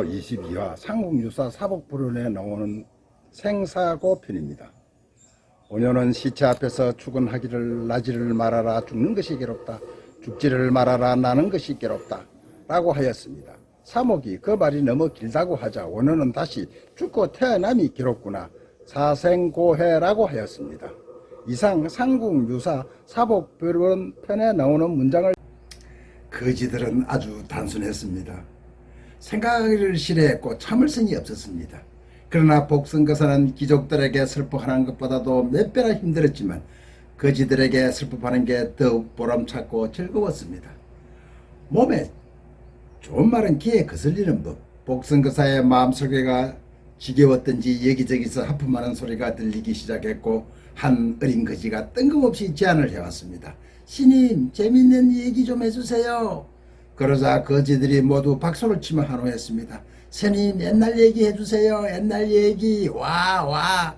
제22화 삼국유사 사복불운에 나오는 생사고 편입니다. 오녀는 시체 앞에서 죽은하기를 나지를 말아라 죽는 것이 괴롭다. 죽지를 말아라 나는 것이 괴롭다 라고 하였습니다. 사목이 그 말이 너무 길다고 하자 오녀는 다시 죽고 태어남이 괴롭구나 사생고해라고 하였습니다. 이상 삼국유사 사복불운 편에 나오는 문장을 거지들은 아주 단순했습니다. 생각을 싫어했고 참을성이 없었습니다. 그러나 복선거사는 귀족들에게 슬퍼하는 것보다도 몇 배나 힘들었지만 거지들에게 슬퍼하는 게 더욱 보람찼고 즐거웠습니다. 몸에 좋은 말은 귀에 거슬리는 법. 복선거사의 마음속에가 지겨웠던지 여기저기서 하품하는 소리가 들리기 시작했고 한 어린 거지가 뜬금없이 제안을 해왔습니다. 신임, 재밌는 얘기 좀 해주세요. 그러자 거지들이 모두 박수를 치며 환호했습니다. 스님, 옛날 얘기 해주세요. 옛날 얘기. 와.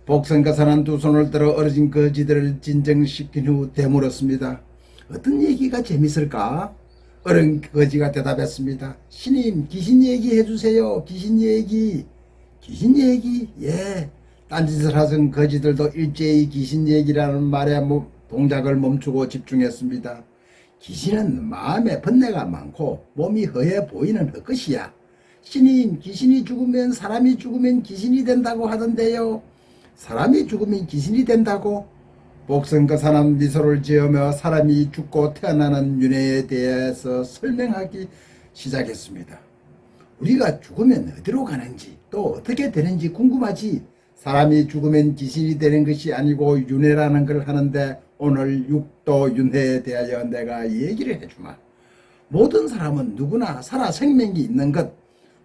복선거사는 두 손을 들어 어르신 거지들을 진정시킨 후 되물었습니다. 어떤 얘기가 재밌을까? 어른 거지가 대답했습니다. 신임, 귀신 얘기 해주세요. 귀신 얘기. 귀신 얘기? 예. 딴짓을 하던 거지들도 일제히 귀신 얘기라는 말에 동작을 멈추고 집중했습니다. 귀신은 마음에 번뇌가 많고 몸이 허해 보이는 헛것이야. 신임, 귀신이 죽으면 사람이 죽으면 귀신이 된다고 하던데요. 사람이 죽으면 귀신이 된다고? 복선거사는 미소를 지으며 사람이 죽고 태어나는 윤회에 대해서 설명하기 시작했습니다. 우리가 죽으면 어디로 가는지 또 어떻게 되는지 궁금하지? 사람이 죽으면 귀신이 되는 것이 아니고 윤회라는 걸 하는데 오늘 육도 윤회에 대하여 내가 얘기를 해주마. 모든 사람은 누구나 살아 생명이 있는 것,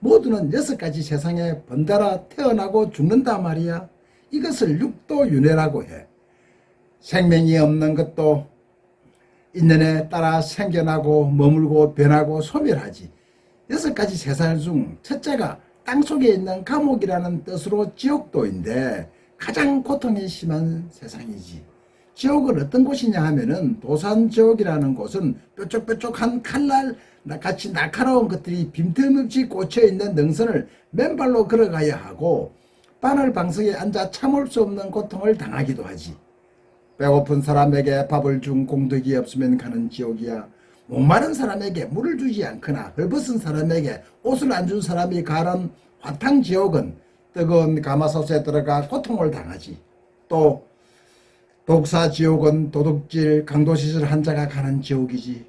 모두는 6가지 세상에 번달아 태어나고 죽는다 말이야. 이것을 육도 윤회라고 해. 생명이 없는 것도 인연에 따라 생겨나고 머물고 변하고 소멸하지. 6가지 세상 중 첫째가 땅속에 있는 감옥이라는 뜻으로 지옥도인데 가장 고통이 심한 세상이지. 지옥은 어떤 곳이냐 하면은 도산지옥이라는 곳은 뾰족뾰족한 칼날 같이 날카로운 것들이 빈틈없이 꽂혀있는 능선을 맨발로 걸어가야 하고 바늘방석에 앉아 참을 수 없는 고통을 당하기도 하지. 배고픈 사람에게 밥을 준 공덕이 없으면 가는 지옥이야. 목마른 사람에게 물을 주지 않거나 헐벗은 사람에게 옷을 안 준 사람이 가는 화탕지옥은 뜨거운 가마솥에 들어가 고통을 당하지. 또 독사지옥은 도둑질, 강도시절 한 자가 가는 지옥이지.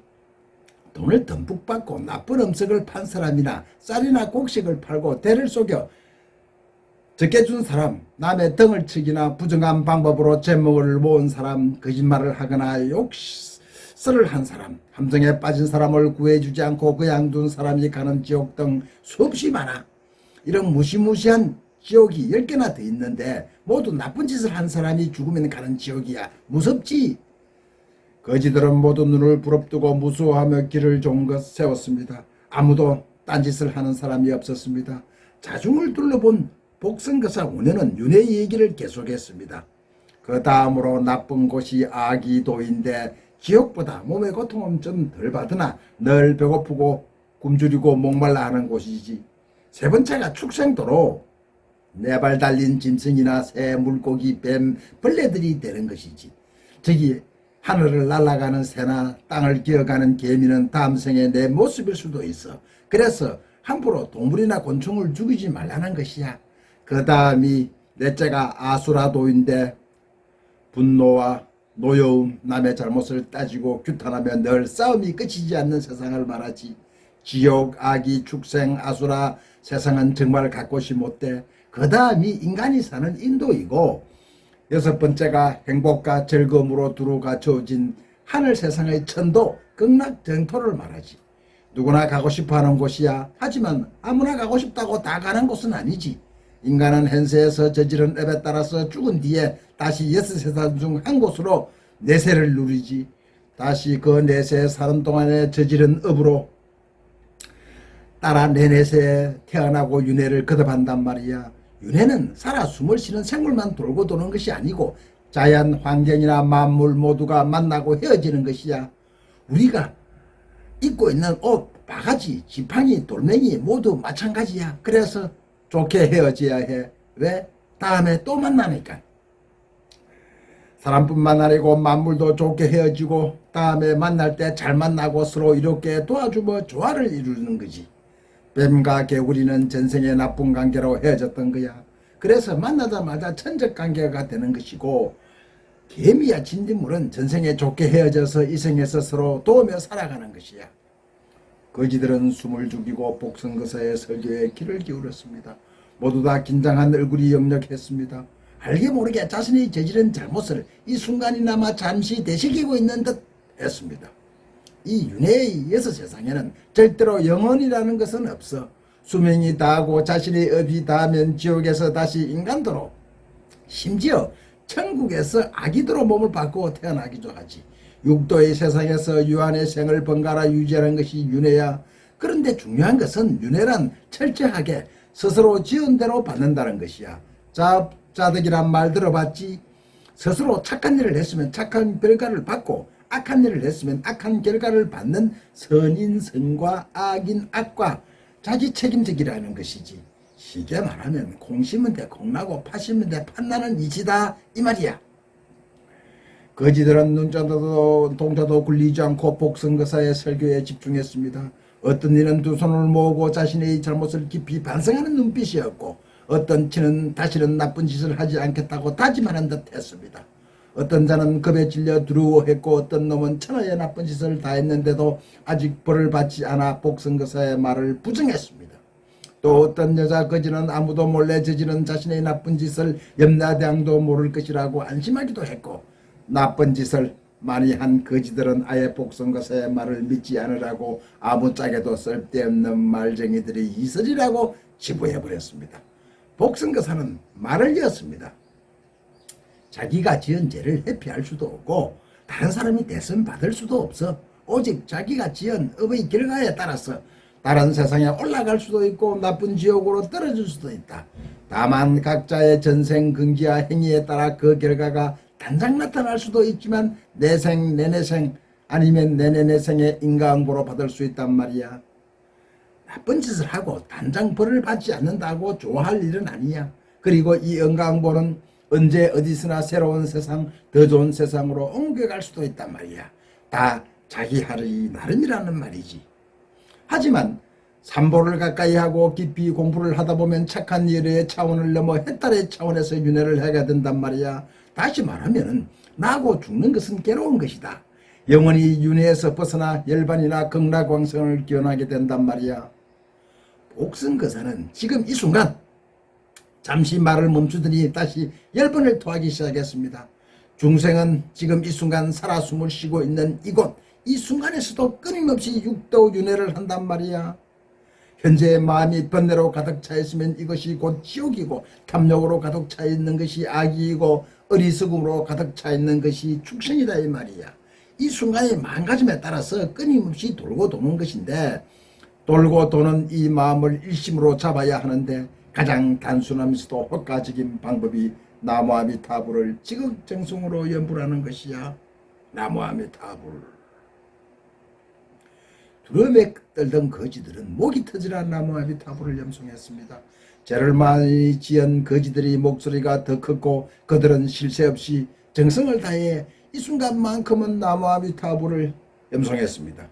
돈을 듬뿍 받고 나쁜 음식을 판 사람이나 쌀이나 곡식을 팔고 대를 속여 적게 준 사람, 남의 등을 치기나 부정한 방법으로 재물을 모은 사람, 거짓말을 하거나 욕설을 한 사람, 함정에 빠진 사람을 구해주지 않고 그냥 둔 사람이 가는 지옥 등 수없이 많아. 이런 무시무시한 지옥이 10개나 더 있는데 모두 나쁜 짓을 한 사람이 죽으면 가는 지옥이야. 무섭지? 거지들은 모두 눈을 부릅뜨고 무수하며 길을 종긋 세웠습니다. 아무도 딴짓을 하는 사람이 없었습니다. 자중을 둘러본 복선거사 오녀는 윤회 얘기를 계속했습니다. 그 다음으로 나쁜 곳이 아기도인데 지옥보다 몸의 고통은 좀 덜 받으나 늘 배고프고 굶주리고 목말라 하는 곳이지. 세 번째가 축생도로 4발 달린 짐승이나 새, 물고기, 뱀, 벌레들이 되는 것이지. 저기 하늘을 날아가는 새나 땅을 기어가는 개미는 다음 생에 내 모습일 수도 있어. 그래서 함부로 동물이나 곤충을 죽이지 말라는 것이야. 그 다음이 넷째가 아수라도인데 분노와 노여움, 남의 잘못을 따지고 규탄하며 늘 싸움이 끝이지 않는 세상을 말하지. 지옥, 아기, 축생, 아수라 세상은 정말 갈 곳이 못돼. 그 다음이 인간이 사는 인도이고 6번째가 행복과 즐거움으로 두루 갖춰진 하늘 세상의 천도, 극락정토를 말하지. 누구나 가고 싶어하는 곳이야. 하지만 아무나 가고 싶다고 다 가는 곳은 아니지. 인간은 현세에서 저지른 업에 따라서 죽은 뒤에 다시 6세상 중 한 곳으로 내세를 누리지. 다시 그 내세에 사는 동안에 저지른 업으로 따라 내내세에 태어나고 윤회를 거듭한단 말이야. 윤회는 살아 숨을 쉬는 생물만 돌고 도는 것이 아니고 자연, 환경이나 만물 모두가 만나고 헤어지는 것이야. 우리가 입고 있는 옷, 바가지, 지팡이, 돌멩이 모두 마찬가지야. 그래서 좋게 헤어져야 해. 왜? 다음에 또 만나니까. 사람뿐만 아니고 만물도 좋게 헤어지고 다음에 만날 때 잘 만나고 서로 이롭게 도와주며 조화를 이루는 거지. 뱀과 개구리는 전생에 나쁜 관계로 헤어졌던 거야. 그래서 만나자마자 천적 관계가 되는 것이고, 개미야 진딧물은 전생에 좋게 헤어져서 이생에서 서로 도우며 살아가는 것이야. 거지들은 숨을 죽이고 복선거사의 설교에 귀를 기울였습니다. 모두 다 긴장한 얼굴이 역력했습니다. 알게 모르게 자신이 저지른 잘못을 이 순간이나마 잠시 되새기고 있는 듯 했습니다. 이 윤회의 여섯 세상에는 절대로 영원이라는 것은 없어. 수명이 다하고 자신의 업이 다하면 지옥에서 다시 인간도로, 심지어 천국에서 아기도로 몸을 바꾸어 태어나기도 하지. 육도의 세상에서 유한의 생을 번갈아 유지하는 것이 윤회야. 그런데 중요한 것은 윤회란 철저하게 스스로 지은 대로 받는다는 것이야. 짜득이란 말 들어봤지? 스스로 착한 일을 했으면 착한 결과를 받고 악한 일을 했으면 악한 결과를 받는 선인 선과 악인 악과 자기 책임지기라는 것이지. 쉽게 말하면 콩 심은 데 콩나고 팥 심은 데 팥나는 이치다 이 말이야. 거지들은 눈자도 동자도 굴리지 않고 복선거사의 설교에 집중했습니다. 어떤 이는 두 손을 모으고 자신의 잘못을 깊이 반성하는 눈빛이었고, 어떤 치는 다시는 나쁜 짓을 하지 않겠다고 다짐하는 듯 했습니다. 어떤 자는 겁에 질려 두려워했고, 어떤 놈은 천하의 나쁜 짓을 다 했는데도 아직 벌을 받지 않아 복선거사의 말을 부정했습니다. 또 어떤 여자 거지는 아무도 몰래 저지른 자신의 나쁜 짓을 염라대왕도 모를 것이라고 안심하기도 했고, 나쁜 짓을 많이 한 거지들은 아예 복선거사의 말을 믿지 않으라고 아무짝에도 쓸데없는 말쟁이들이 있으리라고 치부해버렸습니다. 복선거사는 말을 이었습니다. 자기가 지은 죄를 회피할 수도 없고 다른 사람이 대선 받을 수도 없어. 오직 자기가 지은 업의 결과에 따라서 다른 세상에 올라갈 수도 있고 나쁜 지옥으로 떨어질 수도 있다. 다만 각자의 전생 근기와 행위에 따라 그 결과가 단장 나타날 수도 있지만 내생 내내생 아니면 내내내생의 인과응보로 받을 수 있단 말이야. 나쁜 짓을 하고 단장 벌을 받지 않는다고 좋아할 일은 아니야. 그리고 이 인과응보는 언제 어디서나 새로운 세상, 더 좋은 세상으로 옮겨갈 수도 있단 말이야. 다 자기 하루이 나름이라는 말이지. 하지만 삼보를 가까이 하고 깊이 공부를 하다 보면 착한 예의 차원을 넘어 해탈의 차원에서 윤회를 하게 된단 말이야. 다시 말하면 나고 죽는 것은 괴로운 것이다. 영원히 윤회에서 벗어나 열반이나 극락광성을 기원하게 된단 말이야. 복선거사는 지금 이 순간 잠시 말을 멈추더니 다시 10번을 토하기 시작했습니다. 중생은 지금 이 순간 살아 숨을 쉬고 있는 이곳, 이 순간에서도 끊임없이 육도 윤회를 한단 말이야. 현재 마음이 번뇌로 가득 차 있으면 이것이 곧 지옥이고, 탐욕으로 가득 차 있는 것이 악이고, 어리석음으로 가득 차 있는 것이 축생이다 이 말이야. 이 순간의 마음가짐에 따라서 끊임없이 돌고 도는 것인데, 돌고 도는 이 마음을 일심으로 잡아야 하는데 가장 단순하면서도 효과적인 방법이 나무아미타불을 지극정성으로 연불하는 것이야. 나무아미타불. 두려움에 떨던 거지들은 목이 터지라 나무아미타불을 염송했습니다. 죄를 많이 지은 거지들의 목소리가 더 컸고 그들은 쉴 새 없이 정성을 다해 이 순간만큼은 나무아미타불을 염송했습니다.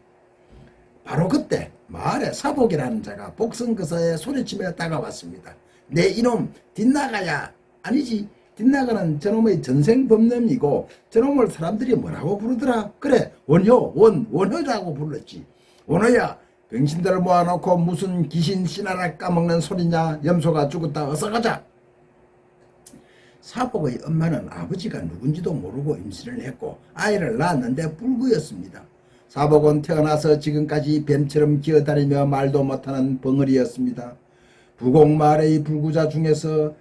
바로 그때 마을에 사복이라는 자가 복선거사에 소리치며 다가왔습니다. 내 이놈 뒷나가야. 아니지, 뒷나가는 저놈의 전생법념이고 저놈을 사람들이 뭐라고 부르더라. 그래, 원효라고 불렀지. 원효야, 병신들을 모아놓고 무슨 귀신 씨나라 까먹는 소리냐. 염소가 죽었다, 어서 가자. 사복의 엄마는 아버지가 누군지도 모르고 임신을 했고 아이를 낳았는데 불구였습니다. 사복은 태어나서 지금까지 뱀처럼 기어다니며 말도 못하는 벙어리였습니다. 부곡마을의 불구자 중에서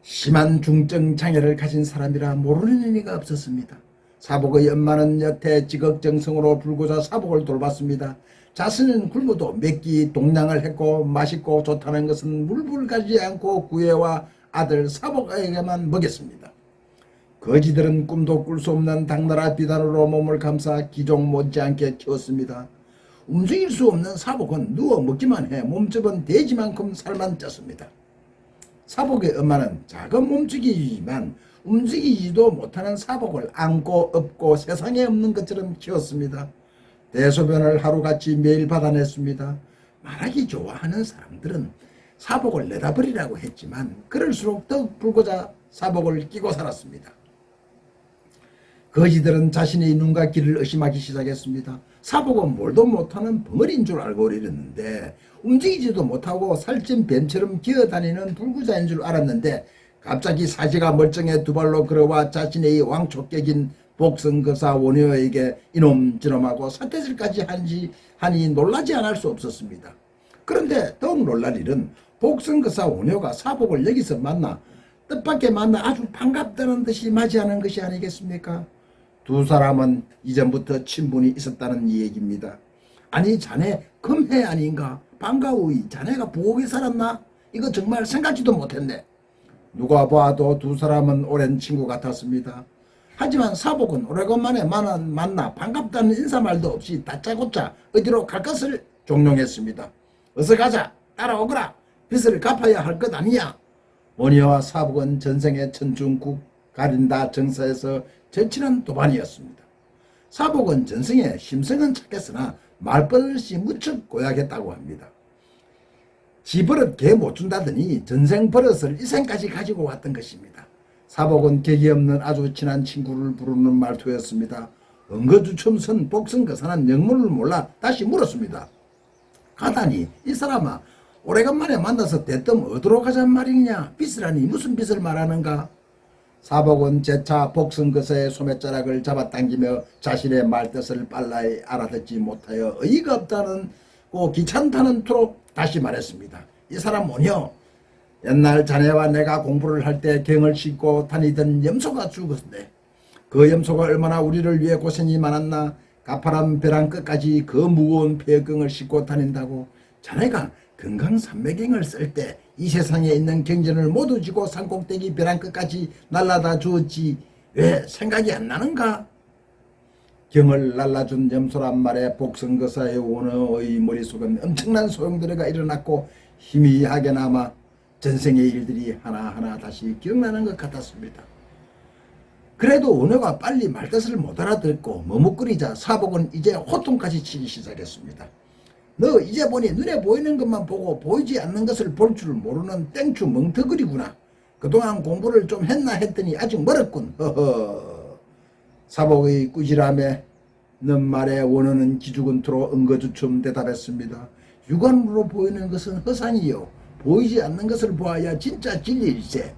심한 중증 장애를 가진 사람이라 모르는 의미가 없었습니다. 사복의 엄마는 여태 지극정성으로 불구자 사복을 돌봤습니다. 자신은 굶어도 몇끼 동냥을 했고 맛있고 좋다는 것은 물불 가지 않고 구애와 아들 사복에게만 먹였습니다. 거지들은 꿈도 꿀 수 없는 당나라 비단으로 몸을 감싸 기종 못지않게 키웠습니다. 움직일 수 없는 사복은 누워 먹기만 해 몸집은 돼지만큼 살만 쪘습니다. 사복의 엄마는 작은 몸집이지만 움직이지도 못하는 사복을 안고 업고 세상에 없는 것처럼 키웠습니다. 대소변을 하루같이 매일 받아냈습니다. 말하기 좋아하는 사람들은 사복을 내다버리라고 했지만 그럴수록 더욱 불고자 사복을 끼고 살았습니다. 거지들은 자신의 눈과 귀를 의심하기 시작했습니다. 사복은 뭘도 못하는 벙어리인 줄 알고 이랬는데 움직이지도 못하고 살찐 뱀처럼 기어다니는 불구자인 줄 알았는데 갑자기 사지가 멀쩡해 두 발로 걸어와 자신의 왕초격인 복성거사 원효에게 이놈 저놈하고 사태질까지 하니 놀라지 않을 수 없었습니다. 그런데 더욱 놀랄 일은 복성거사 원효가 사복을 여기서 만나 뜻밖의 만나 아주 반갑다는 듯이 맞이하는 것이 아니겠습니까? 두 사람은 이전부터 친분이 있었다는 얘기입니다. 아니 자네 금해 아닌가? 반가우이 자네가 부엌에 살았나? 이거 정말 생각지도 못했네. 누가 봐도 두 사람은 오랜 친구 같았습니다. 하지만 사복은 오래간만에 만나 반갑다는 인사말도 없이 다짜고짜 어디로 갈 것을 종용했습니다. 어서 가자 따라오거라 빚을 갚아야 할 것 아니냐. 원희와 사복은 전생의 천중국 가린다 정사에서 절친한 도반이었습니다. 사복은 전생에 심성은 착했으나 말버릇이 무척 고약했다고 합니다. 지 버릇 개 못 준다더니 전생 버릇을 이생까지 가지고 왔던 것입니다. 사복은 객이 없는 아주 친한 친구를 부르는 말투였습니다. 은거주첨선 복성거사는 영문을 몰라 다시 물었습니다. 가다니 이 사람아 오래간만에 만나서 대뜸 어디로 가잔 말이냐. 빚이라니 무슨 빚을 말하는가. 사복은 재차 복성거사의 소매자락을 잡아당기며 자신의 말뜻을 빨라이 알아듣지 못하여 어이가 없다는 귀찮다는 투로 다시 말했습니다. 이 사람 뭐냐? 옛날 자네와 내가 공부를 할 때 경을 싣고 다니던 염소가 죽었네. 그 염소가 얼마나 우리를 위해 고생이 많았나. 가파른 벼랑 끝까지 그 무거운 폐경을 싣고 다닌다고. 자네가 금강산맥행을 쓸 때 이 세상에 있는 경전을 모두 지고 산꼭대기 벼랑 끝까지 날라다 주었지 왜 생각이 안 나는가? 경을 날라준 염소란 말에 복성거사의 원어의 머릿속은 엄청난 소용돌이가 일어났고 희미하게나마 전생의 일들이 하나하나 다시 기억나는 것 같았습니다. 그래도 원어가 빨리 말뜻을 못 알아듣고 머뭇거리자 사복은 이제 호통까지 치기 시작했습니다. 너 이제 보니 눈에 보이는 것만 보고 보이지 않는 것을 볼 줄 모르는 땡추 멍터거리구나. 그동안 공부를 좀 했나 했더니 아직 멀었군. 허허. 사복의 꾸지람에 는 말에 원어는 기죽은 투로 은거주춤 대답했습니다. 육안으로 보이는 것은 허상이요 보이지 않는 것을 보아야 진짜 진리일세.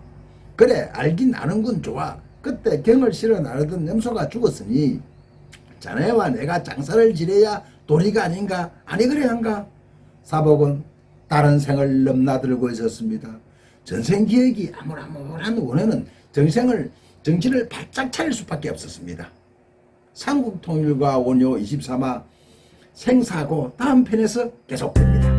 그래 알긴 아는군. 좋아. 그때 경을 실어 나르던 염소가 죽었으니 자네와 내가 장사를 지내야 도리가 아닌가. 아니 그래 한가. 사복은 다른 생을 넘나들고 있었습니다. 전생 기억이 암울암울한 원어는 정신을 바짝 차릴 수밖에 없었습니다. 삼국통일과 원효 23화 생사고 다음 편에서 계속됩니다.